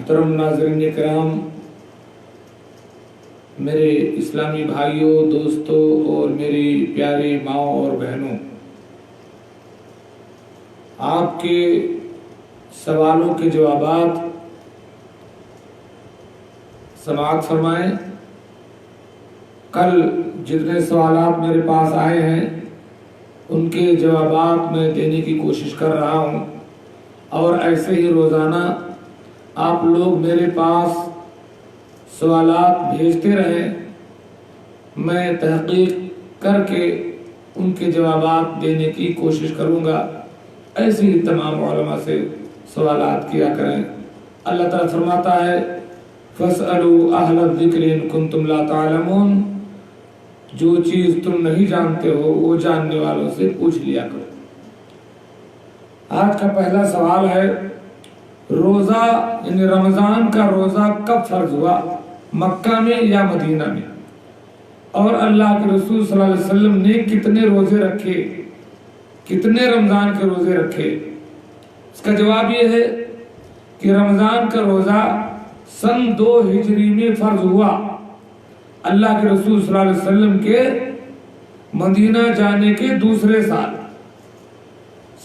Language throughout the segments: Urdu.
محترم ناظرین کرام، میرے اسلامی بھائیوں، دوستوں اور میری پیاری ماؤں اور بہنوں، آپ کے سوالوں کے جوابات سماعت فرمائیں۔ کل جتنے سوالات میرے پاس آئے ہیں ان کے جوابات میں دینے کی کوشش کر رہا ہوں، اور ایسے ہی روزانہ آپ لوگ میرے پاس سوالات بھیجتے رہیں، میں تحقیق کر کے ان کے جوابات دینے کی کوشش کروں گا۔ ایسے ہی تمام علماء سے سوالات کیا کریں۔ اللہ تعالیٰ فرماتا ہے فَاسْأَلُوا أَهْلَ الذِّكْرِ إِن كُنتُمْ لَا تَعْلَمُونَ، جو چیز تم نہیں جانتے ہو وہ جاننے والوں سے پوچھ لیا کرو۔ آج کا پہلا سوال ہے، روزہ یعنی رمضان کا روزہ کب فرض ہوا، مکہ میں یا مدینہ میں؟ اور اللہ کے رسول صلی اللہ علیہ وسلم نے کتنے روزے رکھے، کتنے رمضان کے روزے رکھے؟ اس کا جواب یہ ہے کہ رمضان کا روزہ سن 2 ہجری میں فرض ہوا۔ اللہ کے رسول صلی اللہ علیہ وسلم کے مدینہ جانے کے دوسرے سال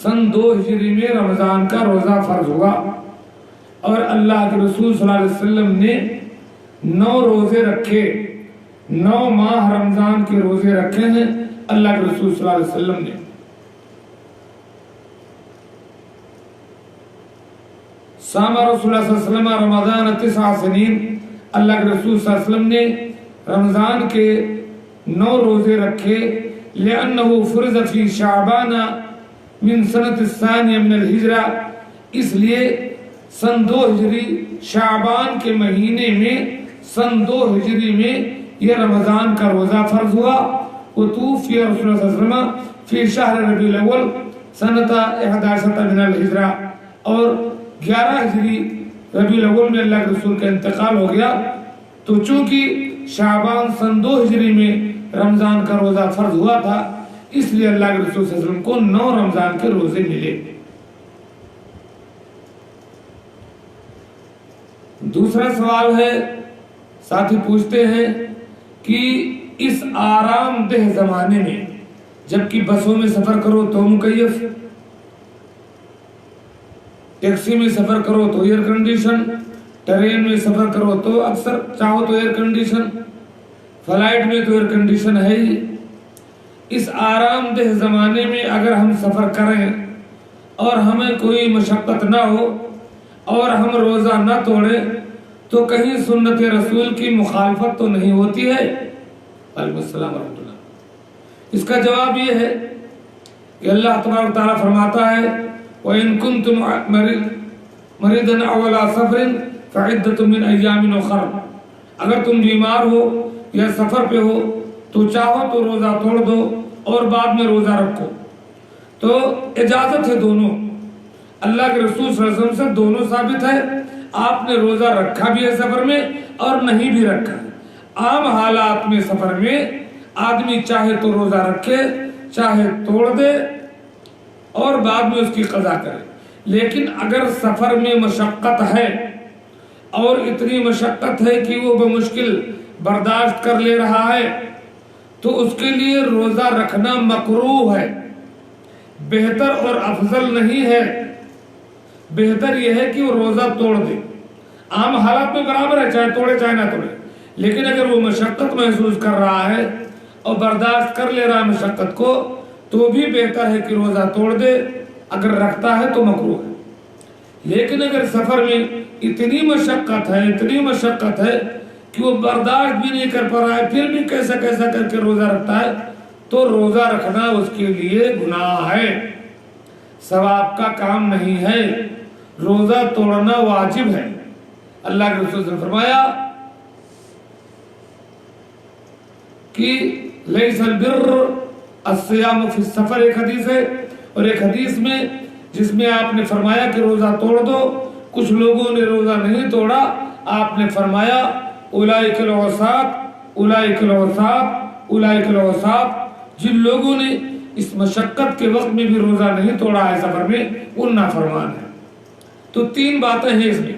سن 2 ہجری میں رمضان کا روزہ فرض ہوا، اور اللہ کے رسول صلی اللہ علیہ وسلم نے 9 روزے رکھے، 9 ماہ رمضان کے روزے رکھے ہیں اللہ کے رسول صلی اللہ علیہ وسلم نے۔ صام رسول اللہ صلی اللہ علیہ وسلم رمضان 9 سنین، اللہ کے رسول صلی اللہ علیہ وسلم نے رمضان کے 9 روزے رکھے، لأنه فرض فی شعبان من سنة الثانیہ من الہجرہ، اس لیے سن 2 ہجری شعبان کے مہینے میں سن 2 ہجری میں یہ رمضان کا روزہ فرض ہوا۔ وتوفی رسول اللہ صلی اللہ علیہ وسلم فی شہر ربیع الاول سنة 11 من الہجرہ، اور 11 ہجری ربیع الاول میں اللہ کے رسول کا انتقال ہو گیا۔ تو چونکہ شعبان سن 2 ہجری میں رمضان کا روزہ فرض ہوا تھا، اس لیے اللہ کے رسول صلی اللہ علیہ وسلم کو 9 رمضان کے روزے ملے۔ دوسرا سوال ہے، ساتھی پوچھتے ہیں کہ اس آرام دہ زمانے میں جبکہ بسوں میں سفر کرو تو مکیف، ٹیکسی میں سفر کرو تو ایئر کنڈیشن، ٹرین میں سفر کرو تو اکثر چاہو تو ایئر کنڈیشن، فلائٹ میں تو ایئر کنڈیشن ہے ہی، اس آرام دہ زمانے میں اگر ہم سفر کریں اور ہمیں کوئی مشقت نہ ہو اور ہم روزہ نہ توڑیں تو کہیں سنت رسول کی مخالفت تو نہیں ہوتی ہے؟ علیکم السلام ورحمۃ اللہ۔ اس کا جواب یہ ہے کہ اللہ تبارک و تعالیٰ فرماتا ہے وَإِن كُنتُمْ مَرِيضًا أَوْ عَلَىٰ سَفَرٍ فَعِدَّةٌ مِّنْ أَيَّامٍ أُخَرَ، اگر تم بیمار ہو یا سفر پہ ہو تو چاہو تو روزہ توڑ دو اور بعد میں روزہ رکھو۔ تو اجازت ہے دونوں، اللہ کے رسول صلی اللہ علیہ وسلم سے دونوں ثابت ہے، آپ نے روزہ رکھا بھی ہے سفر میں اور نہیں بھی رکھا۔ عام حالات میں سفر میں آدمی چاہے تو روزہ رکھے، چاہے توڑ دے اور بعد میں اس کی قضا کرے، لیکن اگر سفر میں مشقت ہے اور اتنی مشقت ہے کہ وہ بمشکل برداشت کر لے رہا ہے تو اس کے لیے روزہ رکھنا مکروہ ہے، بہتر اور افضل نہیں ہے۔ بہتر یہ ہے کہ وہ روزہ توڑ دے، عام حالات میں برابر ہے، چاہے توڑے چاہے نہ توڑے، لیکن اگر وہ مشقت محسوس کر رہا ہے اور برداشت کر لے رہا ہے مشقت کو تو بھی بہتر ہے کہ روزہ توڑ دے، اگر رکھتا ہے تو مکروہ ہے۔ لیکن اگر سفر میں اتنی مشقت ہے کہ وہ برداشت بھی نہیں کر پا رہا ہے پھر بھی کیسا کر کے روزہ رکھتا ہے تو روزہ رکھنا اس کے لیے گناہ ہے، ثواب کا کام نہیں ہے، روزہ توڑنا واجب ہے۔ اللہ کے رسول نے فرمایا کہ لیس البر الصیام فی السفر، ایک حدیث ہے، اور ایک حدیث میں جس میں آپ نے فرمایا کہ روزہ توڑ دو، کچھ لوگوں نے روزہ نہیں توڑا، آپ نے فرمایا اولئک العصاة، جن لوگوں نے اس مشقت کے وقت میں بھی روزہ نہیں توڑا ہے سفر میں، ان نافرمان ہیں۔ تو 3 باتیں ہیں اس میں،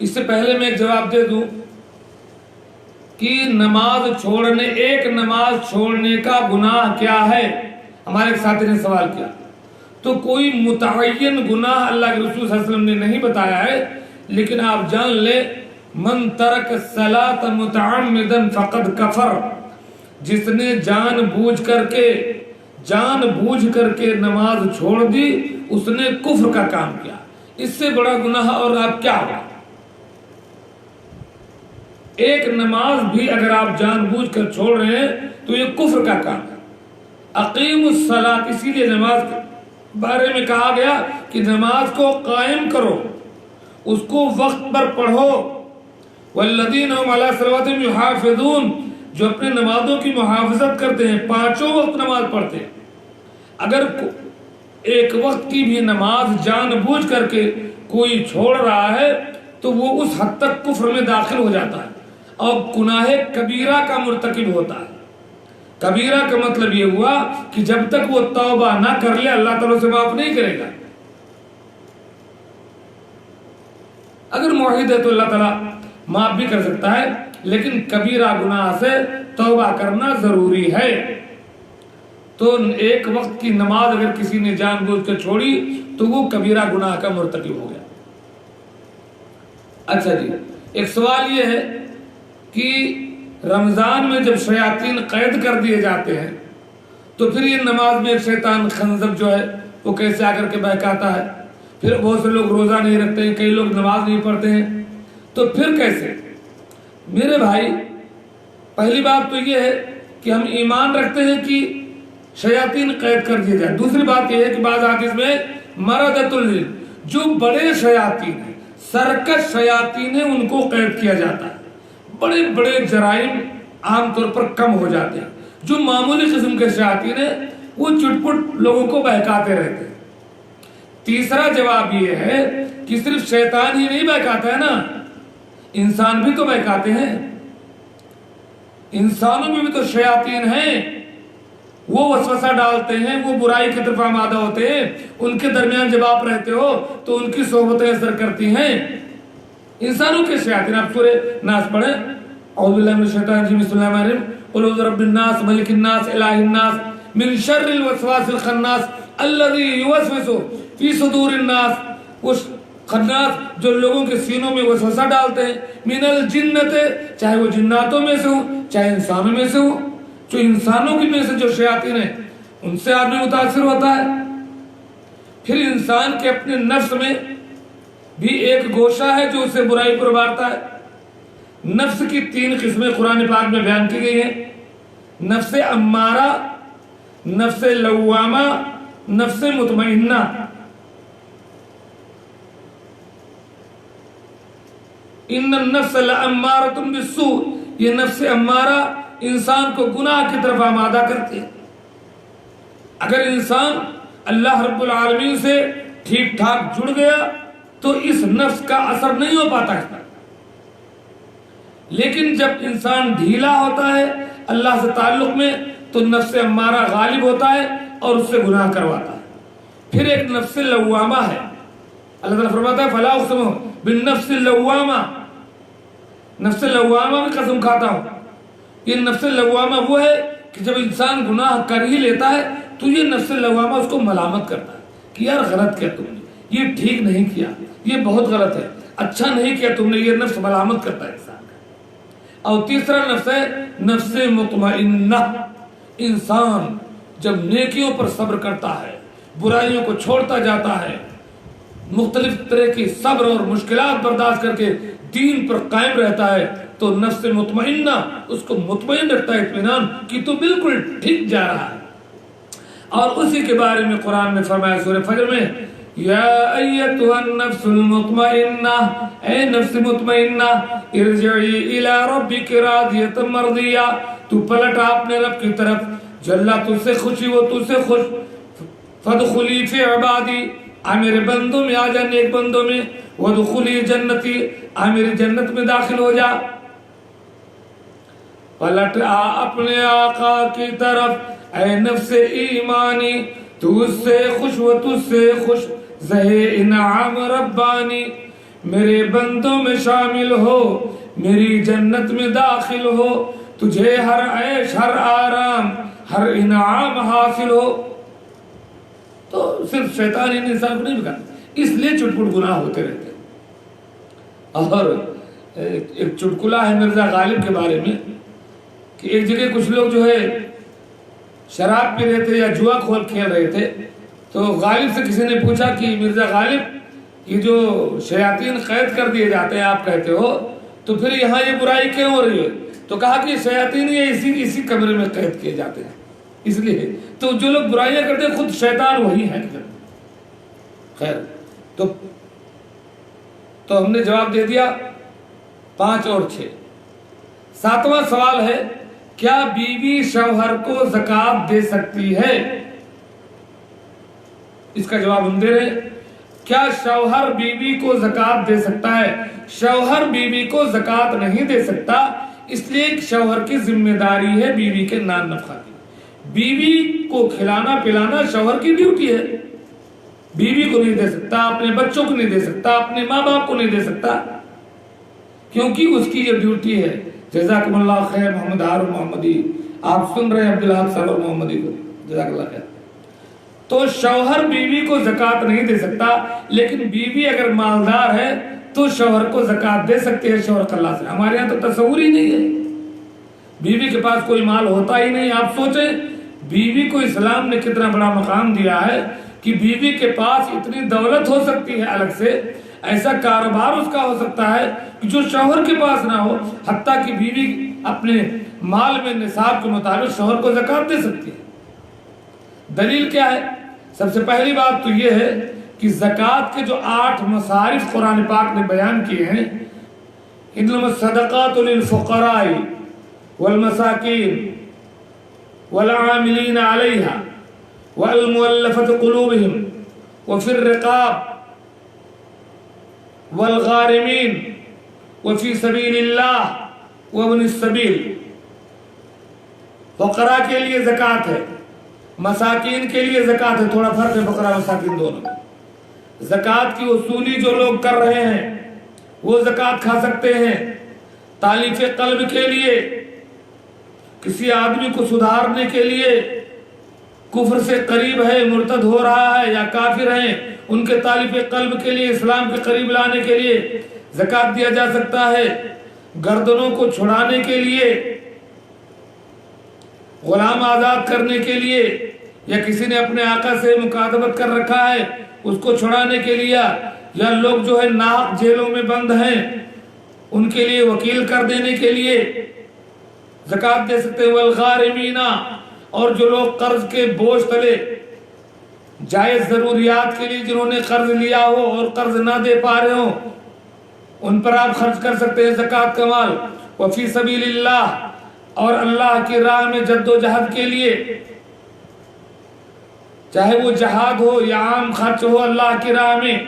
اس سے پہلے میں ایک جواب دے دوں کہ ایک نماز چھوڑنے کا گناہ کیا ہے، ہمارے ایک ساتھی نے سوال کیا، تو کوئی متعین گناہ اللہ کے رسول صلی اللہ علیہ وسلم نے نہیں بتایا ہے، لیکن آپ جان لیں من ترک الصلاۃ متعمدا فقد کفر، جس نے جان بوجھ کر کے نماز چھوڑ دی اس نے کفر کا کام کیا۔ اس سے بڑا گناہ اور آپ کیا ہوگا؟ ایک نماز بھی اگر آپ جان بوجھ کر چھوڑ رہے ہیں تو یہ کفر کا کام ہے۔ اقیم الصلاۃ، اسی لیے نماز کے بارے میں کہا گیا کہ نماز کو قائم کرو، اس کو وقت پر پڑھو۔ والذین هم علی صلواتہم یحافظون، جو اپنے نمازوں کی محافظت کرتے ہیں، پانچوں وقت نماز پڑھتے ہیں۔ اگر ایک وقت کی بھی نماز جان بوجھ کر کے کوئی چھوڑ رہا ہے تو وہ اس حد تک کفر میں داخل ہو جاتا ہے اور گناہ کبیرہ کا مرتکب ہوتا ہے۔ کبیرہ کا مطلب یہ ہوا کہ جب تک وہ توبہ نہ کر لے اللہ تعالیٰ سے معاف نہیں کرے گا۔ اگر موحد ہے تو اللہ تعالیٰ معاف بھی کر سکتا ہے، لیکن کبیرہ گناہ سے توبہ کرنا ضروری ہے۔ تو ایک وقت کی نماز اگر کسی نے جان بوجھ کر چھوڑی تو وہ کبیرہ گناہ کا مرتکب ہو گیا۔ اچھا جی، ایک سوال یہ ہے کہ رمضان میں جب شیاطین قید کر دیے جاتے ہیں تو پھر یہ نماز میں شیطان خنزب جو ہے وہ کیسے آ کر کے بہکاتا ہے؟ پھر بہت سے لوگ روزہ نہیں رکھتے ہیں، کئی لوگ نماز نہیں پڑھتے ہیں، تو پھر کیسے؟ میرے بھائی، پہلی بات تو یہ ہے کہ ہم ایمان رکھتے ہیں کہ شیاطین قید کر دیے جائے۔ دوسری بات یہ ہے کہ بعض حدیث میں مردۃ الجن، جو بڑے شیاطین ہیں، سرکش شیاطین ہیں، ان کو قید کیا جاتا ہے۔ بڑے بڑے جرائم عام طور پر کم ہو جاتے ہیں۔ جو معمولی قسم کے شیاطین ہیں وہ چٹ پٹ لوگوں کو بہکاتے رہتے ہیں۔ تیسرا جواب یہ ہے کہ صرف شیطان ہی نہیں بہکاتا ہے نا، انسان بھی تو بہکاتے ہیں۔ انسانوں میں بھی تو شیاطین ہیں، وہ وسوسہ ڈالتے ہیں، وہ برائی کی طرف آمادہ ہوتے ہیں۔ ان کے درمیان جب آپ رہتے ہو تو ان کی صحبتیں اثر کرتی ہیں۔ انسانوں کے شیاطین، آپ سورہ ناس پڑھیں، اعوذ باللہ من الشیطان الرجیم، بسم اللہ الرحمن الرحیم، قل اعوذ برب الناس ملک الناس الہ الناس من شر الوسواس الخناس الذی یوسوس فی صدور الناس، اس خناس جو لوگوں کے سینوں میں وسوسہ ڈالتے ہیں، من الجنت، چاہے وہ جناتوں میں سے ہو چاہے انسانوں میں سے ہو۔ جو انسانوں کی میں سے جو شیاطین ہیں ان سے آدمی متاثر ہوتا ہے۔ پھر انسان کے اپنے نفس میں بھی ایک گوشہ ہے جو اسے برائی پر ابھارتا ہے۔ نفس کی 3 قسمیں قرآن پاک میں بیان کی گئی ہیں: نفس امارہ، نفس لوامہ، نفس مطمئنہ۔ ان النفس لامارۃ بالسوء، یہ نفس امارہ انسان کو گناہ کی طرف آمادہ کرتی ہے۔ اگر انسان اللہ رب العالمین سے ٹھیک ٹھاک جڑ گیا تو اس نفس کا اثر نہیں ہو پاتا ہے، لیکن جب انسان ڈھیلا ہوتا ہے اللہ سے تعلق میں تو نفس امارہ غالب ہوتا ہے اور اس سے گناہ کرواتا ہے۔ پھر ایک نفس لوامہ ہے، اللہ تعالیٰ فرماتا ہے فلا اقسم بالنفس اللوامہ، نفس لوامہ میں قسم کھاتا ہوں۔ یہ نفس لوامہ وہ ہے کہ جب انسان گناہ کر ہی لیتا ہے تو یہ نفس لوامہ اس کو ملامت کرتا ہے کہ یار غلط کیا تم نے، یہ ٹھیک نہیں کیا، یہ بہت غلط ہے، اچھا نہیں کیا تم نے، یہ نفس ملامت کرتا ہے انسان کا۔ اور تیسرا نفس ہے نفس مطمئنہ، انسان جب نیکیوں پر صبر کرتا ہے، برائیوں کو چھوڑتا جاتا ہے، مختلف طرح کی صبر اور مشکلات برداشت کر کے دین پر قائم رہتا ہے تو نفس مطمئنہ اس کو مطمئن رکھتا ہے، اطمینان کہ تو بالکل ٹھیک جا رہا ہے۔ اور اسی کے بارے میں قرآن نے فرمایا سورہ فجر میں یا ایتھا النفس المطمئنہ، اے نفس مطمئنہ، ارجعی الی ربک راضیۃ مرضیہ، تو پلٹ اپنے رب کی طرف جو اللہ تجھ سے خوشی ہو، تجھ سے خوش، فادخلی فی عبادی، آ میرے بندوں میں آ جا، نیک بندوں میں، وادخلی جنتی، آ میری جنت میں داخل ہو جا۔ پلٹ آ اپنے آقا کی طرف اے نفس ایمانی، تو اس سے خوش و تجھ سے خوش، زہے انعام ربانی، میرے بندوں میں شامل ہو، میری جنت میں داخل ہو، تجھے ہر عیش ہر آرام ہر انعام حاصل ہو۔ تو صرف شیطان ان انسان کو نہیں بگاڑتا، اس لیے چٹپٹ گناہ ہوتے رہتے ہیں۔ اور ایک چٹکلا ہے مرزا غالب کے بارے میں کہ ایک جگہ کچھ لوگ جو ہے شراب پی رہے تھے یا جوا کھیل رہے تھے، تو غالب سے کسی نے پوچھا کہ مرزا غالب یہ جو شیاطین قید کر دیے جاتے ہیں آپ کہتے ہو، تو پھر یہاں یہ برائی کیوں ہو رہی ہے؟ تو کہا کہ شیاطین یہ اسی کمرے میں قید کیے جاتے ہیں، اس لیے تو جو لوگ برائیاں کرتے ہیں خود شیطان وہی ہیں۔ خیر، تو ہم نے جواب دے دیا 5 اور 6۔ 7واں سوال ہے، کیا بیوی شوہر کو زکوٰۃ دے سکتی ہے؟ اس کا جواب ہم دے رہے ہیں، کیا شوہر بیوی کو زکوٰۃ دے سکتا ہے؟ شوہر بیوی کو زکوٰۃ نہیں دے سکتا، اس لیے شوہر کی ذمہ داری ہے بیوی کے نان نفقہ کی۔ بیوی کو کھلانا پلانا شوہر کی ڈیوٹی ہے، بیوی کو نہیں دے سکتا، اپنے بچوں کو نہیں دے سکتا، اپنے ماں باپ کو نہیں دے سکتا، کیونکہ اس کی یہ ڈیوٹی ہے۔ جزاکم اللہ خیر محمد ہارون محمدی، آپ سن رہے ہیں عبدالحق سرور محمدی کو، جزاک اللہ خیر۔ تو شوہر بیوی کو زکوٰۃ نہیں دے سکتا، لیکن بیوی اگر مالدار ہے تو شوہر کو زکوٰۃ دے سکتے ہیں شوہر کا اللہ سے۔ ہمارے یہاں تو تصور ہی نہیں ہے، بیوی کے پاس کوئی مال ہوتا ہی نہیں۔ آپ سوچیں بیوی کو اسلام نے کتنا بڑا مقام دیا ہے کہ بیوی کے پاس اتنی دولت ہو سکتی ہے، الگ سے ایسا کاروبار اس کا ہو سکتا ہے جو شوہر کے پاس نہ ہو، حتیٰ کہ بیوی اپنے مال میں نصاب کے مطابق شوہر کو زکوٰۃ دے سکتی ہے۔ دلیل کیا ہے؟ سب سے پہلی بات تو یہ ہے کہ زکوٰۃ کے جو 8 مصارف قرآن پاک نے بیان کیے ہیں، انما الصدقات للفقراء والمساکین والعاملین علیہا والمؤلفۃ قلوبہم وفی الرقاب والغارمین وفی سبیل اللہ وابن السبیل۔ فقراء کے لیے زکوٰۃ ہے، مساکین کے لیے زکوٰۃ ہے، تھوڑا فرق ہے فقراء مساکین دونوں میں۔ زکوٰۃ کی وصولی جو لوگ کر رہے ہیں وہ زکوٰۃ کھا سکتے ہیں۔ تالیف قلب کے لیے، کسی آدمی کو سدھارنے کے لیے، کفر سے قریب ہے، مرتد ہو رہا ہے یا کافر ہیں، ان کے تالیف قلب کے لیے، اسلام کے قریب لانے کے لیے زکوٰۃ دیا جا سکتا ہے۔ گردنوں کو چھڑانے کے لیے، غلام آزاد کرنے کے لیے، یا کسی نے اپنے آقا سے مکاتبت کر رکھا ہے اس کو چھڑانے کے لیے، یا لوگ جو ہے ناحق جیلوں میں بند ہیں ان کے لیے وکیل کر دینے کے لیے زکوٰۃ دے سکتے ہیں۔ والغارمین، اور جو لوگ قرض کے بوجھ تلے جائز ضروریات کے لیے جنہوں نے قرض لیا ہو اور قرض نہ دے پا رہے ہوں، ان پر آپ خرچ کر سکتے ہیں زکوٰۃ کا مال۔ وفی سبیل اللہ، اور اللہ کی راہ میں جد و جہد کے لیے، چاہے وہ جہاد ہو یا عام خرچ ہو اللہ کی راہ میں،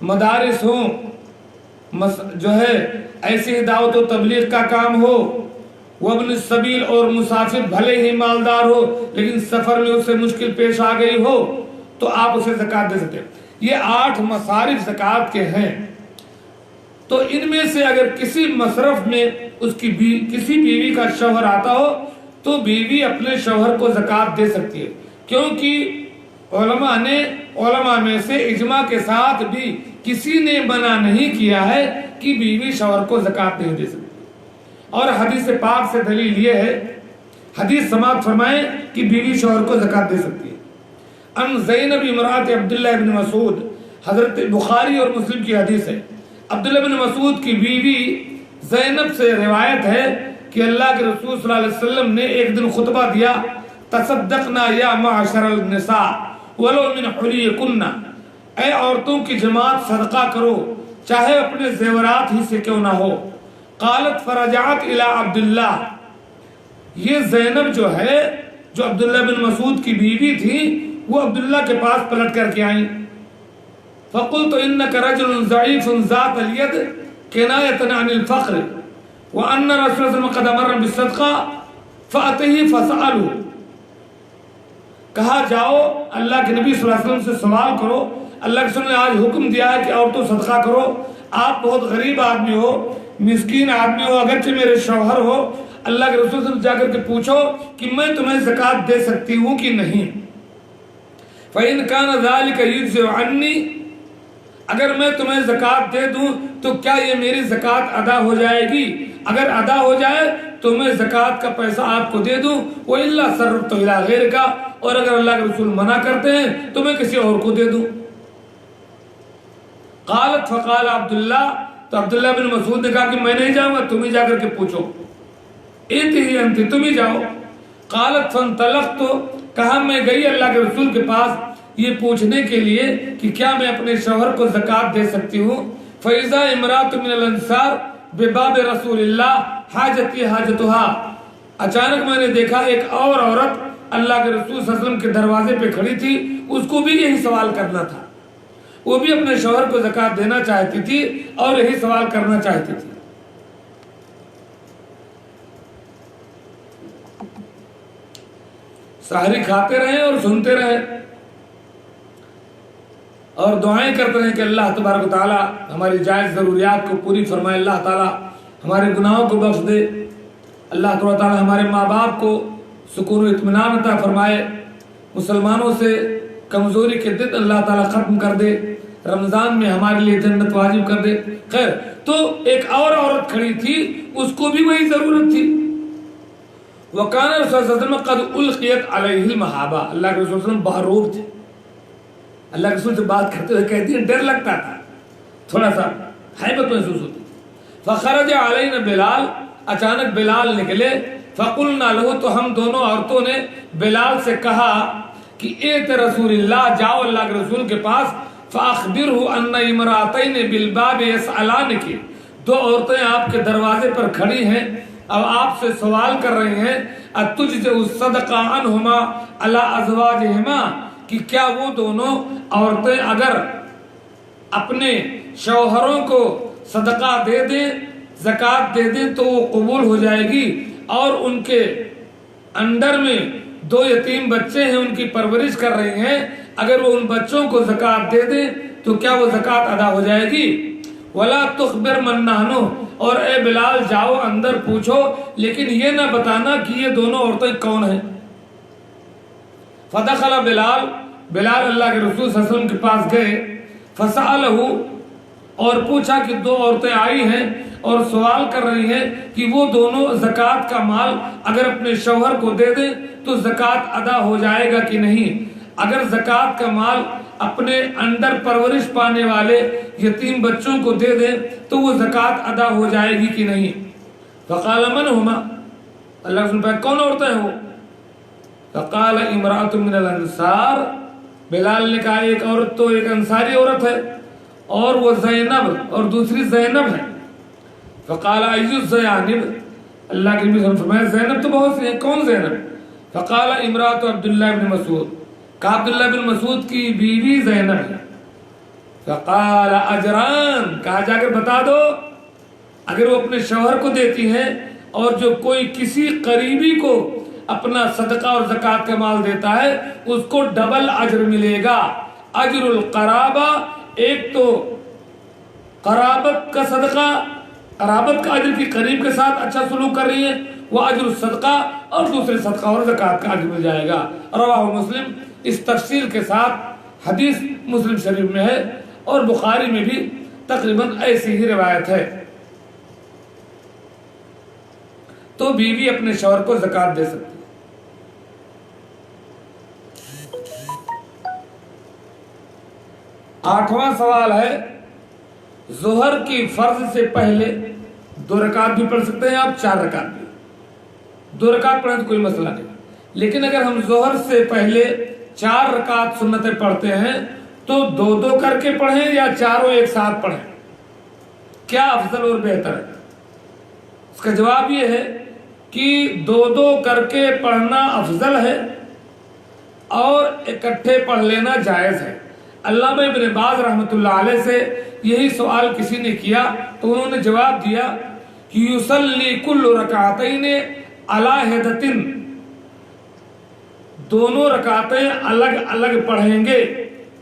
مدارس ہوں، جو ہے ایسی دعوت و تبلیغ کا کام ہو، وابن السبیل، اور مسافر بھلے ہی مالدار ہو لیکن سفر میں اسے مشکل پیش آ گئی ہو تو آپ اسے زکوٰۃ دے سکتے ہیں۔ یہ 8 مصارف زکوٰۃ کے ہیں۔ تو ان میں سے اگر کسی مصرف میں کسی بیوی کا شوہر آتا ہو تو بیوی اپنے شوہر کو زکوٰۃ دے سکتی ہے، کیونکہ علماء میں سے اجماع کے ساتھ بھی کسی نے منع نہیں کیا ہے کہ بیوی شوہر کو زکوٰۃ نہیں دے سکتی۔ اور حدیث پاک سے دلیل یہ ہے، حدیث سماعت فرمائیں کہ بیوی شوہر کو زکوٰۃ دے سکتی ہے۔ ان زینب امرأۃ عبداللہ بن مسعود، حضرت بخاری اور مسلم کی حدیث ہے۔ عبداللہ بن مسعود کی بیوی زینب سے روایت ہے کہ اللہ کے رسول صلی اللہ علیہ وسلم نے ایک دن خطبہ دیا، تصدقنا یا معشر النساء ولو من حلیکن، اے عورتوں کی جماعت صدقہ کرو چاہے اپنے زیورات ہی سے کیوں نہ ہو۔ قالت فرجعت الى عبداللہ، یہ زینب جو ہے جو عبداللہ بن مسعود کی بیوی تھی وہ عبداللہ کے پاس پلٹ کر کے آئیں۔ فقلت انك رجل ضعيف ذات اليد كناية عن الفقر وان رسول الله صلى الله عليه وسلم قد امر بالصدقه فاته فسأله، کہا جاؤ اللہ کے نبی صلی اللہ علیہ وسلم سے سوال کرو، اللہ کے رسول نے آج حکم دیا ہے کہ عورتوں صدقہ کرو. آپ بہت غریب آدمی ہو, مسکین آدمی ہو, اگرچہ میرے شوہر ہو, اللہ کے رسول سے جا کر کے پوچھو کہ میں تمہیں زکوٰۃ دے سکتی ہوں کہ نہیں. فَإِنْ كَانَ ذَلِكَ يُجْزِئُ عَنِّي, اگر میں تمہیں زکوٰۃ دے دوں تو کیا یہ میری زکوٰۃ ادا ہو جائے گی؟ اگر ادا ہو جائے تو میں زکوٰۃ کا پیسہ آپ کو دے دوں. وَإِلَّا صَرَّفْتُ إِلَىٰ غَيْرِكَ, اور اگر اللہ کے رسول منع کرتے ہیں تو میں کسی اور کو دے دوں. قالت فقال عبداللہ, تو عبداللہ بن مسعود نے کہا کہ میں نہیں جاؤں گا, تم ہی جا کر کے پوچھو. ایتھی انتی, تم ہی جاؤ. قالت فانطلقت, کہا میں گئی اللہ کے رسول کے پاس یہ پوچھنے کے لیے کہ کیا میں اپنے شوہر کو زکوٰۃ دے سکتی ہوں. فَإِذَا امْرَأَةٌ مِّنَ الْأَنصَارِ بِبَابِ رسول اللہ حاجتی حاجتها, اچانک میں نے دیکھا ایک اور عورت اللہ کے رسول صلی اللہ علیہ وسلم کے دروازے پہ کھڑی تھی, اس کو بھی یہی سوال کرنا تھا. وہ بھی اپنے شوہر کو زکوٰۃ دینا چاہتی تھی اور یہی سوال کرنا چاہتی تھی. سحری کھاتے رہیں اور سنتے رہیں اور دعائیں کرتے رہیں کہ اللہ تبارک و تعالیٰ ہماری جائز ضروریات کو پوری فرمائے, اللہ تعالیٰ ہمارے گناہوں کو بخش دے, اللہ تبارک و تعالیٰ ہمارے ماں باپ کو سکون و اطمینان عطا فرمائے, مسلمانوں سے کمزوری کے دن اللہ تعالیٰ ختم کر دے, رمضان میں ہمارے لیے جنت واجب کر دے. خیر, تو ایک اور عورت کھڑی تھی, اس کو بھی وہی ضرورت تھی. وَكَانَ رسول صلی اللہ علیہ وسلم قَدْ أُلْقِيَتْ عَلَيْهِ الْمَحَابَةُ, اللہ کے رسول صلی اللہ علیہ وسلم باروب تھے. اللہ کے رسول سے بات کرتے ہوئے کہتی ہیں ڈر لگتا تھا, تھوڑا سا ہیبت محسوس ہوتی. فَخَرَجَ عَلَيْنَا بلال, اچانک بلال نکلے. فَقُلْنَا لَهُ, تو ہم دونوں عورتوں نے بلال سے کہا کہ ایت رسول اللہ, جاؤ اللہ کے رسول کے پاس. فَأَخْبِرْهُ أَنَّ امْرَأَتَيْنِ بِالْبَابِ يَسْأَلَانِكِ, دو عورتیں آپ کے دروازے پر کھڑی ہیں, اب آپ سے سوال کر رہی ہیں. أَتُجْزِئُ الصَّدَقَةُ عَنْهُمَا عَلَىٰ أَزْوَاجِهِمَا, کہ کیا وہ دونوں عورتیں اگر اپنے شوہروں کو صدقہ دے دیں, زکوٰۃ دے دیں, تو وہ قبول ہو جائے گی, اور ان کے انڈر میں دو یتیم بچے ہیں, ان کی پرورش کر رہی ہیں, اگر وہ ان بچوں کو زکوٰۃ دے دیں تو کیا وہ زکوٰۃ ادا ہو جائے گی. وَلَا تُخْبِرْ مَن نَحْنُ, اور اے بلال جاؤ اندر پوچھو, لیکن یہ نہ بتانا کہ یہ دونوں عورتیں کون ہیں. فدخل بلال, بلال اللہ کے رسول صلی اللہ علیہ وسلم کے پاس گئے. فسألہ, اور پوچھا کہ دو عورتیں آئی ہیں اور سوال کر رہی ہیں کہ وہ دونوں زکوٰۃ کا مال اگر اپنے شوہر کو دے دیں تو زکوٰۃ ادا ہو جائے گا کہ نہیں. اگر زکوٰۃ کا مال اپنے اندر پرورش پانے والے یتیم بچوں کو دے دیں تو وہ زکوٰۃ ادا ہو جائے گی کہ نہیں. فقال من ہما, اللہ کے رسول کون عورتیں ہیں وہ؟ فقال امرأة من الانصار, بلال نے کہا ایک عورت تو ایک انصاری عورت ہے, اور وہ زینب, اور دوسری زینب ہے. فقال ایو الزینب, اللہ کے نبی صلی اللہ علیہ وسلم فرمایا زینب تو بہت سی ہیں, کون زینب؟ فقال امرأة عبداللہ بن مسعود, کہا عبداللہ بن مسعود کی بیوی زینب ہے. فقال اجران, کہا جا کر بتا دو, اگر وہ اپنے شوہر کو دیتی ہیں اور جو کوئی کسی قریبی کو اپنا صدقہ اور زکوٰۃ کا مال دیتا ہے اس کو ڈبل اجر ملے گا. اجر القرابہ, ایک تو قرابت کا صدقہ, قرابت کا اجر کی قریب کے ساتھ اچھا سلوک کر رہی ہے, وہ اجر الصدقہ, اور دوسرے صدقہ اور زکوٰۃ کا اجر مل جائے گا. رواہ مسلم, اس تفصیل کے ساتھ حدیث مسلم شریف میں ہے اور بخاری میں بھی تقریباً ایسی ہی روایت ہے. تو بیوی اپنے شوہر کو زکوٰۃ دے سکتی ہے. آٹھواں سوال ہے, ظہر کی فرض سے پہلے 2 رکعت بھی پڑھ سکتے ہیں آپ, 4 رکعت بھی. 2 رکعت پڑھیں تو کوئی مسئلہ نہیں, لیکن اگر ہم ظہر سے پہلے 4 رکعت سنتیں پڑھتے ہیں تو 2 کر کے پڑھیں یا چاروں ایک ساتھ پڑھیں, کیا افضل اور بہتر ہے؟ اس کا جواب یہ ہے کہ 2 کر کے پڑھنا افضل ہے اور اکٹھے پڑھ لینا جائز ہے. علامہ ابن باز رحمۃ اللہ علیہ سے یہی سوال کسی نے کیا تو انہوں نے جواب دیا کہ یصلی کل رکعتین علی حدۃ, دونوں رکعتیں الگ الگ پڑھیں گے,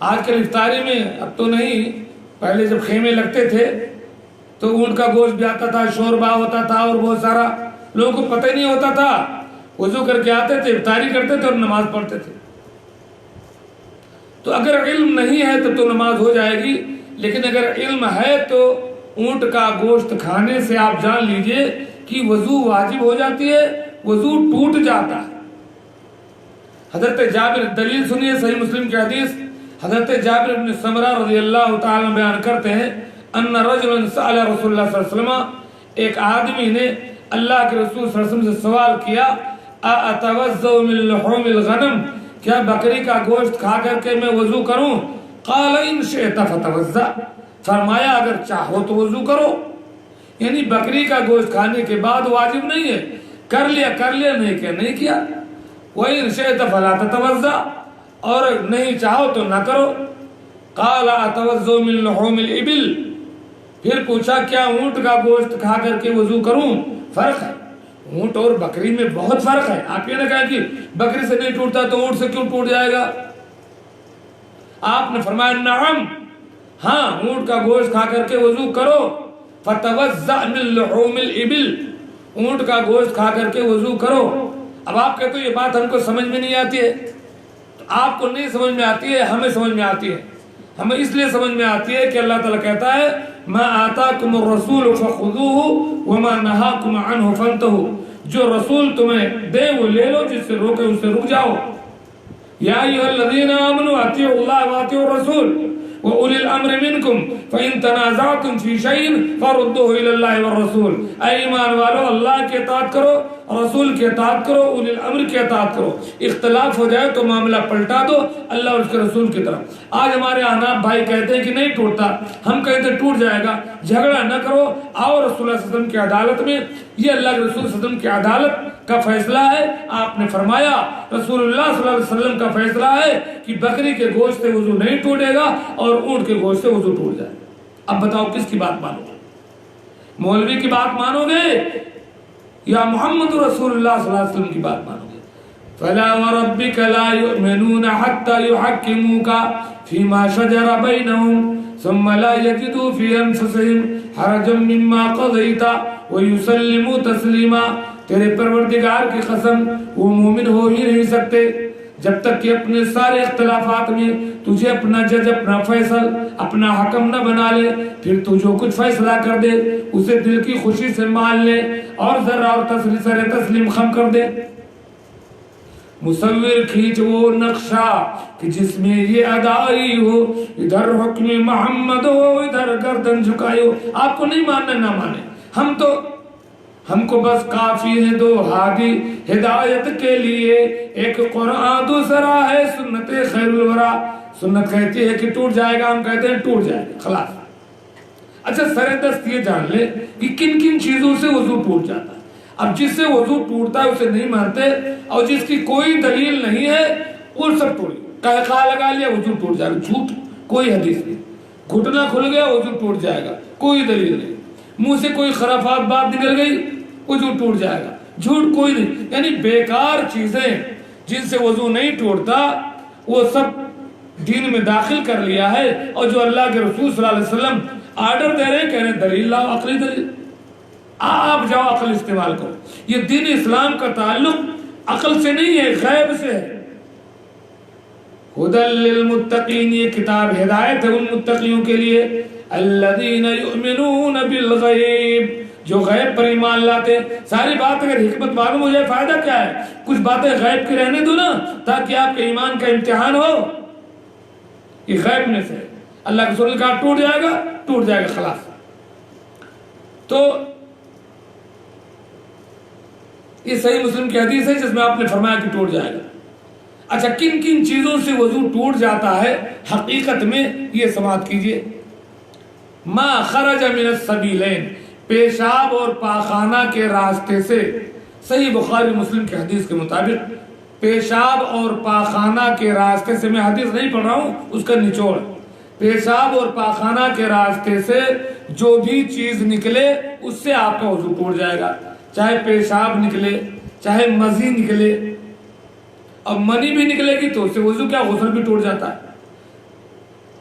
آج کل افطاری میں اب تو نہیں، پہلے جب خیمے لگتے تھے تو اونٹ کا گوشت بھی آتا تھا، شوربا ہوتا تھا اور بہت سارا، لوگوں کو پتہ ہی نہیں ہوتا تھا، وضو کر کے آتے تھے، افطاری کرتے تھے اور نماز پڑھتے تھے۔ تو اگر علم نہیں ہے تب تو نماز ہو جائے گی، لیکن اگر علم ہے تو اونٹ کا گوشت کھانے سے آپ جان لیجئے کہ وضو واجب ہو جاتی ہے، وضو ٹوٹ جاتا ہے۔ حضرت جابر، دلیل سنیے صحیح مسلم کی حدیث، حضرت جابر بن سمرہ رضی اللہ تعالیٰ بیان کرتے ہیں ان رجلا سأل رسول اللہ صلی اللہ علیہ وسلم، ایک آدمی نے اللہ کے رسول صلی اللہ علیہ وسلم سے سوال کیا، اتوضأ من لحوم الغنم، کیا بکری کا گوشت کھا کر کے میں وضو کروں؟ قال ان شئت فتوضأ، فرمایا اگر چاہو تو وضو کرو، یعنی بکری کا گوشت کھانے کے بعد واجب نہیں ہے، کر لیا نہیں کیا نہیں کیا۔ وَإِن شِئْتَ فَلَا تَتَوَضَّأْ، اور نہیں چاہو تو نہ کرو۔ قَالَ أَتَوَضَّأُ مِن لُحُومِ الْإِبِلِ، پھر پوچھا کیا اونٹ کا گوشت کھا کر کے وضو کروں؟ فرق ہے، اونٹ اور بکری میں بہت فرق ہے۔ آپ یہ نہ کہا کہ بکری سے نہیں ٹوٹتا تو اونٹ سے کیوں ٹوٹ جائے گا؟ آپ نے فرمایا نعم، ہاں اونٹ کا گوشت کھا کر کے وضو کرو۔ فَتَوَضَّأْ مِن لُحُومِ الْإِبِلِ، اونٹ کا گوشت کھا کر کے وضو کرو۔ اب آپ کہتے ہو یہ بات ہم کو سمجھ میں نہیں آتی ہے، تو آپ کو نہیں سمجھ میں آتی ہے، ہمیں سمجھ میں آتی ہے۔ ہمیں اس لیے سمجھ میں آتی ہے کہ اللہ تعالیٰ کہتا ہے مَا آتَاكُمُ الرَّسُولُ فَخُذُوهُ وَمَا نَهَاكُمْ عَنْهُ فَانْتَهُوا، جو رسول تمہیں دے وہ لے لو، جس سے روکے اس سے رک جاؤ۔ یا ایھا الذین آمنوا اطیعوا اللہ واطیعوا الرسول وَأُولِي الْأَمْرِ مِنْكُمْ فَإِن تَنَازَعْتُمْ فِي شَيْءٍ فَرُدُّوهُ إِلَى اللَّهِ وَالرَّسُولِ، اے ایمان والو اللہ کے اطاعت کرو، رسول کے اطاعت کرو، اولی الامر کے اطاعت کرو۔ اختلاف ہو جائے تو معاملہ پلٹا دو اللہ اور اس کے رسول کی طرف۔ آج ہمارے احناف بھائی کہتے ہیں کہ نہیں ٹوٹتا، ہم کہتے ہیں ٹوٹ جائے گا، جھگڑا نہ کرو، آؤ رسول اللہ صلی اللہ علیہ وسلم کی عدالت میں، یہ اللہ کے رسول صلی اللہ علیہ وسلم کی عدالت کا فیصلہ ہے۔ آپ نے فرمایا رسول اللہ صلی اللہ علیہ وسلم کا فیصلہ ہے کہ بکری کے گوشت سے وضو نہیں ٹوٹے گا اور اونٹ کے گوشت سے وضو ٹوٹ جائے گا۔ اب بتاؤ کس کی بات مانو گے؟ مولوی کی بات مانو گے یا محمد رسول اللہ صلی اللہ علیہ وسلم کی بات مانو گے؟ فَلَا وَرَبِّكَ لَا يُؤْمِنُونَ حَتَّى يُحَكِّمُوكَ فِي مَا شَجَرَ بَيْنَهُمْ ثُمَّ لَا يَجِدُوا فِي أَنفُسِهِمْ حَرَجًا مِّمَّا قَضَيْتَ وَيُسَلِّمُوا تَسْلِيمًا، تیرے پروردگار کی قسم وہ مومن ہو ہی نہیں سکتے جب تک کہ اپنے سارے اختلافات میں تجھے اپنا جج، اپنا فیصل، اپنا حکم نہ بنا لے، پھر تو جو کچھ فیصلہ کر دے اسے دل کی خوشی سے مان لے اور ذرا اور سر تسلیم خم کر دے۔ مصور کھینچ وہ نقشہ کہ جس میں یہ ادائی ہو، ادھر حکم محمد ہو ادھر گردن جھکائی ہو۔ آپ کو نہیں ماننا نہ مانے، ہم کو بس کافی ہے دو ہادی ہدایت کے لیے، ایک قرآن دوسرا ہے سنت خیر الورا۔ سنت کہتی ہے کہ ٹوٹ جائے گا، ہم کہتے ہیں ٹوٹ جائے گا، خلاص۔ اچھا سر دست یہ جان لے کہ کن کن چیزوں سے وضو ٹوٹ جاتا ہے۔ اب جس سے وضو ٹوٹتا ہے اسے نہیں مانتے، اور جس کی کوئی دلیل نہیں ہے وہ سب ٹوٹ گیا۔ کہا لگا لیا وضو ٹوٹ جائے گا، جھوٹ، کوئی حدیث نہیں۔ گھٹنا کھل گیا وضو ٹوٹ جائے گا، کوئی دلیل نہیں۔ منہ سے کوئی خرافات بات نکل گئی وضو ٹوٹ جائے گا، جھوٹ کوئی نہیں۔ یعنی بیکار چیزیں جن سے وضو نہیں ٹوٹتا وہ سب دین میں داخل کر لیا ہے، اور جو اللہ کے رسول صلی اللہ علیہ وسلم آرڈر دے رہے ہیں، کہہ رہے ہیں دلیل لاؤ، عقلی دلیل، آپ جاؤ عقل استعمال کرو۔ یہ دین اسلام کا تعلق عقل سے نہیں ہے، غیب سے ہے۔ ہدی للمتقین، یہ کتاب ہدایت ہے ان متقیوں کے لیے، الذین یؤمنون بالغیب، جو غیب پر ایمان لاتے۔ ساری بات اگر حکمت معلوم ہو جائے فائدہ کیا ہے؟ کچھ باتیں غیب کی رہنے دو نا، تاکہ آپ کے ایمان کا امتحان ہو۔ یہ غیب میں سے اللہ کے رسول نے کہا ٹوٹ جائے گا، ٹوٹ جائے گا، خلاص۔ تو یہ صحیح مسلم کی حدیث ہے جس میں آپ نے فرمایا کہ ٹوٹ جائے گا۔ اچھا کن کن چیزوں سے وضو ٹوٹ جاتا ہے حقیقت میں، یہ سماعت کیجئے۔ ما خرج من السبیلین، پیشاب اور پاخانہ کے راستے سے۔ صحیح بخاری مسلم کی حدیث کے مطابق پیشاب اور پاخانہ کے راستے سے، میں حدیث نہیں پڑھ رہا ہوں، اس کا نچوڑ، پیشاب اور پاخانہ کے راستے سے جو بھی چیز نکلے اس سے آپ کا وضو ٹوٹ جائے گا، چاہے پیشاب نکلے چاہے مزی نکلے، اور منی بھی نکلے گی تو اس سے وضو کیا، غسل بھی ٹوٹ جاتا ہے۔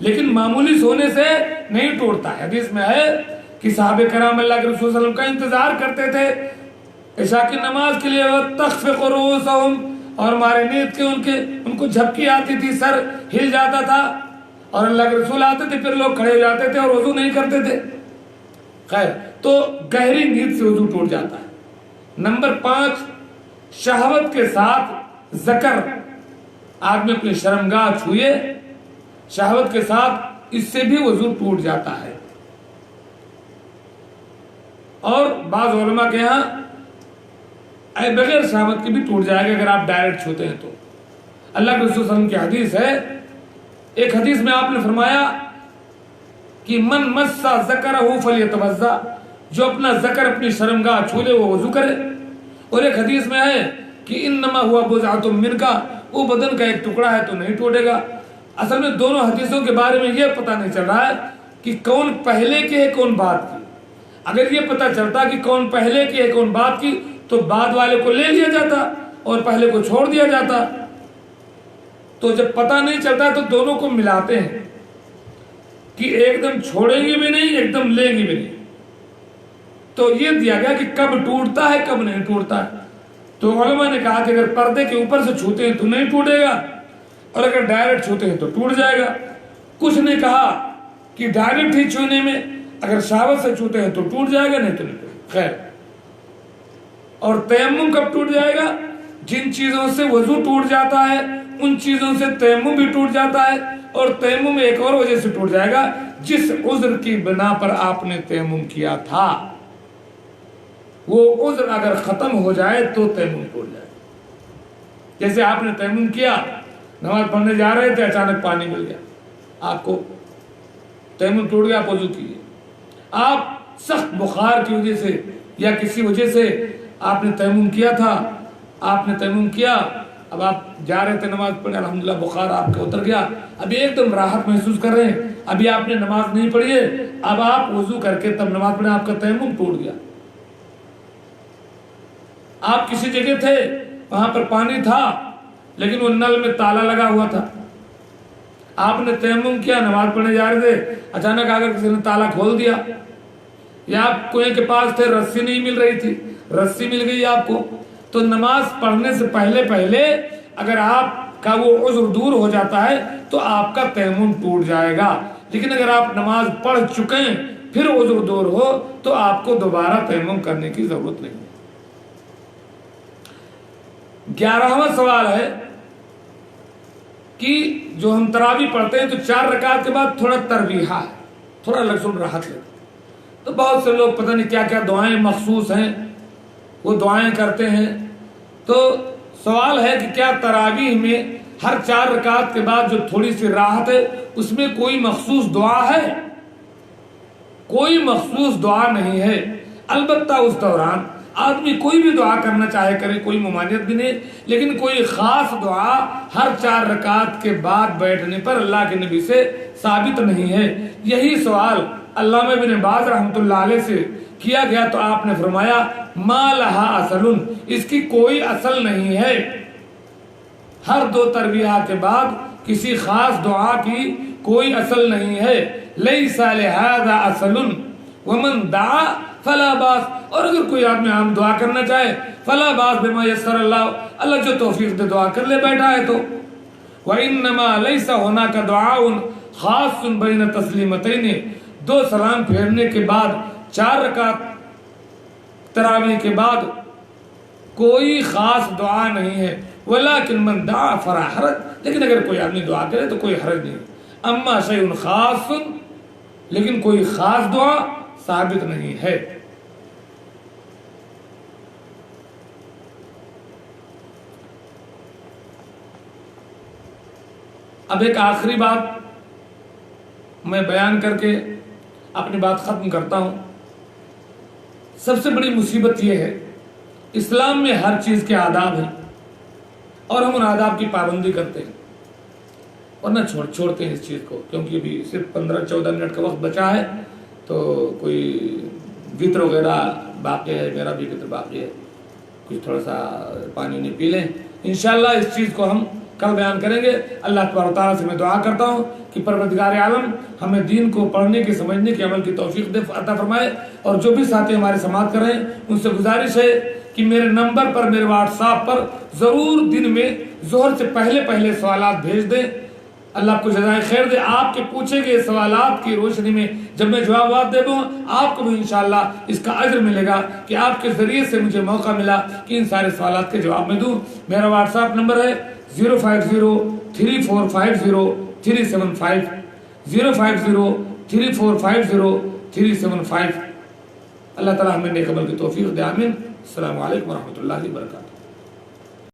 لیکن معمولی سونے سے نہیں ٹوٹتا ہے۔ حدیث میں ہے کہ صحابہ کرام اللہ کے رسول صلی اللہ علیہ وسلم کا انتظار کرتے تھے عشاء کی نماز کے لیے، وَتَخْفِقُ رُؤُوسَهُمْ، اور مارے نیت کے ان کو جھپکی آتی تھی، سر ہل جاتا تھا، اور اللہ کے رسول آتے تھے، پھر لوگ کھڑے ہو جاتے تھے اور وضو نہیں کرتے تھے۔ خیر، تو گہری نیت سے وضو ٹوٹ جاتا ہے۔ نمبر 5، شہوت کے ساتھ ذکر، آدمی اپنی شرمگاہ چھوئے شہوت کے ساتھ، اس سے بھی وضو ٹوٹ جاتا ہے۔ اور بعض علماء کے ہاں بغیر شہوت کے بھی ٹوٹ جائے گا اگر آپ ڈائریکٹ چھوتے ہیں تو۔ اللہ کے رسول صلی اللہ علیہ وسلم کی حدیث ہے، ایک حدیث میں آپ نے فرمایا کہ من مس ذکرہ فلیتوضا، جو اپنا ذکر اپنی شرمگاہ چھو لے وہ وضو کرے۔ اور ایک حدیث میں ہے کہ انما ہوا بضعۃ منک، وہ بدن کا ایک ٹکڑا ہے تو نہیں ٹوٹے گا۔ اصل میں دونوں حدیثوں کے بارے میں یہ پتہ نہیں چل رہا ہے کہ کون پہلے کی ہے کون بعد کی۔ اگر یہ پتہ چلتا کہ کون پہلے کی ہے کون بعد کی تو بعد والے کو لے لیا جاتا اور پہلے کو چھوڑ دیا جاتا۔ تو جب پتہ نہیں چلتا تو دونوں کو ملاتے ہیں کہ ایک دم چھوڑیں گے بھی نہیں، ایک دم لیں گے بھی نہیں۔ تو یہ دیا گیا کہ کب ٹوٹتا ہے کب نہیں ٹوٹتا ہے۔ تو علماء نے کہا کہ اگر پردے کے اوپر سے چھوتے ہیں تو نہیں ٹوٹے گا، اور اگر ڈائریکٹ چھوتے ہیں تو ٹوٹ جائے گا۔ کچھ نے کہا کہ ڈائریکٹ ہی چھونے میں اگر شہوت سے چھوتے ہیں تو ٹوٹ جائے گا، نہیں تو نہیں ٹوٹے۔ خیر، اور تیمم کب ٹوٹ جائے گا؟ جن چیزوں سے وضو ٹوٹ جاتا ہے ان چیزوں سے تیمم بھی ٹوٹ جاتا ہے، اور تیمم ایک اور وجہ سے ٹوٹ جائے گا، جس عذر کی بنا پر آپ نے تیمم کیا تھا وہ عذر اگر ختم ہو جائے تو تیمم ٹوٹ جائے۔ جیسے آپ نے تیمم کیا، نماز پڑھنے جا رہے تھے، اچانک پانی مل گیا، آپ کو تیمم ٹوٹ گیا، آپ وضو کیجیے۔ آپ سخت بخار کی وجہ سے یا کسی وجہ سے آپ نے تیمم کیا تھا، آپ نے تیمم کیا، اب آپ جا رہے تھے نماز پڑھنے، الحمدللہ بخار آپ کا اتر گیا، ابھی ایک دم راحت محسوس کر رہے ہیں، ابھی آپ نے نماز نہیں پڑھی ہے، اب آپ وضو کر کے تب نماز پڑھیں، آپ کا تیمم ٹوٹ گیا۔ آپ کسی جگہ تھے، وہاں پر پانی تھا لیکن وہ نل میں تالا لگا ہوا تھا، آپ نے تیمم کیا، نماز پڑھنے جا رہے تھے، اچانک آ کر کسی نے تالا کھول دیا، یا آپ کنویں کے پاس تھے، رسی نہیں مل رہی تھی، رسی مل گئی آپ کو، تو نماز پڑھنے سے پہلے اگر آپ کا وہ عذر دور ہو جاتا ہے تو آپ کا تیمم ٹوٹ جائے گا۔ لیکن اگر آپ نماز پڑھ چکے ہیں پھر عذر دور ہو تو آپ کو دوبارہ تیمم کرنے کی ضرورت نہیں۔ 11واں سوال ہے کہ جو ہم تراویح پڑھتے ہیں تو 4 رکعت کے بعد تھوڑا ترویحہ ہے، تھوڑا لفظ راحت لیتے، تو بہت سے لوگ پتہ نہیں کیا کیا دعائیں مخصوص ہیں وہ دعائیں کرتے ہیں۔ تو سوال ہے کہ کیا تراویح میں ہر 4 رکعت کے بعد جو تھوڑی سی راحت ہے اس میں کوئی مخصوص دعا ہے؟ کوئی مخصوص دعا نہیں ہے، البتہ اس دوران آدمی کوئی بھی دعا کرنا چاہے کرے، کوئی ممانعت بھی نہیں، لیکن کوئی خاص دعا ہر 4 رکعت کے بعد بیٹھنے پر اللہ کے نبی سے ثابت نہیں ہے۔ یہی سوال علامہ ابن باز رحمۃ اللہ علیہ سے کیا گیا تو آپ نے فرمایا ما لہا اصل، اس کی کوئی اصل نہیں ہے۔ ہر 2 ترویحہ کے بعد کسی خاص دعا کی کوئی اصل نہیں ہے۔ لیس لہذا اصل ومن دعا فلا باس، اور اگر کوئی آدمی عام دعا کرنا چاہے فلا باس بما یسر اللہ، اللہ جو توفیق دے دعا کر لے، بیٹھا ہے تو۔ وانما لیس هناك دعاء خاص بین تسلیمتین، 2 سلام پھیرنے کے بعد 4 رکعت تراویح کے بعد کوئی خاص دعا نہیں ہے۔ ولیکن من دعا فلا حرج، لیکن اگر کوئی آدمی دعا کرے تو کوئی حرج نہیں۔ اما شیء خاص، لیکن کوئی خاص دعا ثابت نہیں ہے۔ اب ایک آخری بات میں بیان کر کے اپنی بات ختم کرتا ہوں۔ سب سے بڑی مصیبت یہ ہے، اسلام میں ہر چیز کے آداب ہیں اور ہم ان آداب کی پابندی کرتے ہیں، ورنہ چھوڑتے ہیں اس چیز کو، کیونکہ ابھی صرف 15-14 منٹ کا وقت بچا ہے، تو کوئی وطر وغیرہ باقی ہے، میرا بھی وطر باقی ہے، کچھ تھوڑا سا پانی نہیں پی لیں، انشاءاللہ اس چیز کو ہم کل بیان کریں گے۔ اللہ تبارک و تعالیٰ سے میں دعا کرتا ہوں کہ کہ پروردگار عالم ہمیں دین کو پڑھنے کے سمجھنے کے عمل کی توفیق عطا فرمائے. اور جو بھی ساتھی ہمارے سماعت کر رہے ہیں ان سے گزارش ہے کہ میرے نمبر پر میرے واٹس ایپ پر ضرور دن میں ظہر سے پہلے سوالات بھیج دیں. اللہ آپ کو جزائے خیر دے. آپ کے پوچھے گئے سوالات کی روشنی میں جب میں جوابات دے دوں آپ کو بھی انشاءاللہ اس کا اجر ملے گا کہ آپ کے ذریعے سے مجھے موقع ملا کہ ان سارے سوالات کے جواب میں دوں. میرا واٹس ایپ نمبر ہے 05034503750 05034503750. اللہ تعالیٰ ہمیں نیک عمل کی توفیق دے. آمین. السلام علیکم ورحمۃ اللہ وبرکاتہ.